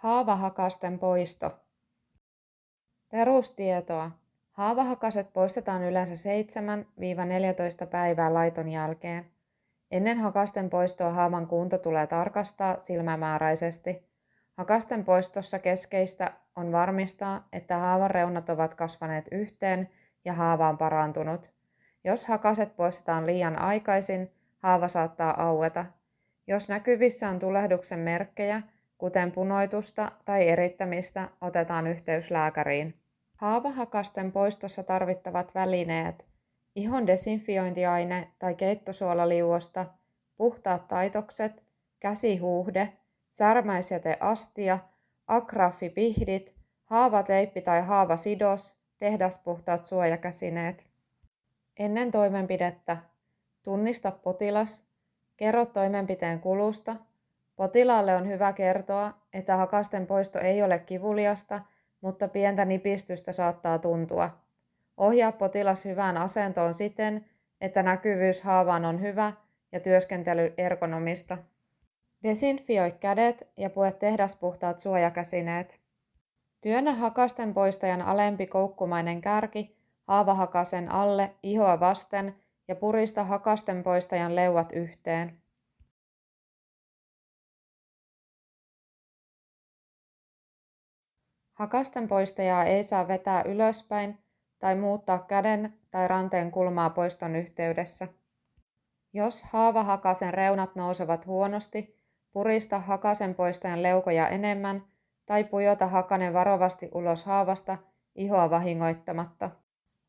Haavahakasten poisto. Perustietoa. Haavahakaset poistetaan yleensä 7–14 päivää laiton jälkeen. Ennen hakasten poistoa haavan kunto tulee tarkastaa silmämääräisesti. Hakasten poistossa keskeistä on varmistaa, että haavan reunat ovat kasvaneet yhteen ja haava on parantunut. Jos hakaset poistetaan liian aikaisin, haava saattaa aueta. Jos näkyvissä on tulehduksen merkkejä, kuten punoitusta tai erittämistä, otetaan yhteys lääkäriin. Haavahakasten poistossa tarvittavat välineet: ihon desinfiointiaine tai keittosuolaliuosta, puhtaat taitokset, käsihuuhde, särmäisjäteastia, agrafipihdit, haavateippi tai haavasidos, tehdaspuhtaat suojakäsineet. Ennen toimenpidettä: tunnista potilas, kerro toimenpiteen kulusta. Potilaalle on hyvä kertoa, että hakasten poisto ei ole kivuliasta, mutta pientä nipistystä saattaa tuntua. Ohjaa potilas hyvään asentoon siten, että näkyvyys haavaan on hyvä ja työskentely ergonomista. Desinfioi kädet ja pue tehdaspuhtaat suojakäsineet. Työnnä hakasten poistajan alempi koukkumainen kärki haavahakasen alle ihoa vasten ja purista hakasten poistajan leuat yhteen. Hakasten poistajaa ei saa vetää ylöspäin tai muuttaa käden tai ranteen kulmaa poiston yhteydessä. Jos haavahakasen reunat nousevat huonosti, purista hakasen poistajan leukoja enemmän tai pujota hakanen varovasti ulos haavasta ihoa vahingoittamatta.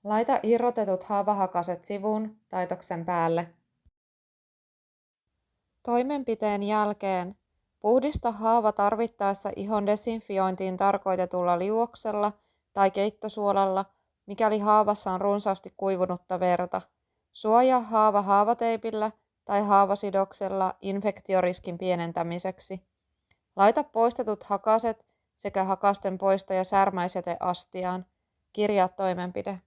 Laita irrotetut haavahakaset sivuun taitoksen päälle. Toimenpiteen jälkeen puhdista haava tarvittaessa ihon desinfiointiin tarkoitetulla liuoksella tai keittosuolalla, mikäli haavassa on runsaasti kuivunutta verta. Suojaa haava haavateipillä tai haavasidoksella infektioriskin pienentämiseksi. Laita poistetut hakaset sekä hakasten poistaja särmäisjäteastiaan. Kirjaa toimenpide.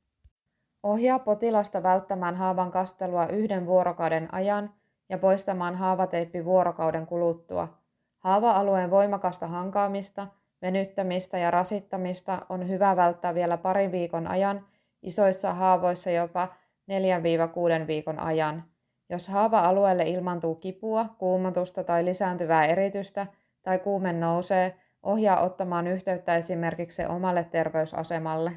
Ohjaa potilasta välttämään haavan kastelua 1 vuorokauden ajan ja poistamaan haavateippi vuorokauden kuluttua. Haava-alueen voimakasta hankaamista, venyttämistä ja rasittamista on hyvä välttää vielä parin viikon ajan, isoissa haavoissa jopa 4–6 viikon ajan. Jos haava-alueelle ilmaantuu kipua, kuumotusta tai lisääntyvää eritystä tai kuume nousee, ohjaa ottamaan yhteyttä esimerkiksi omalle terveysasemalle.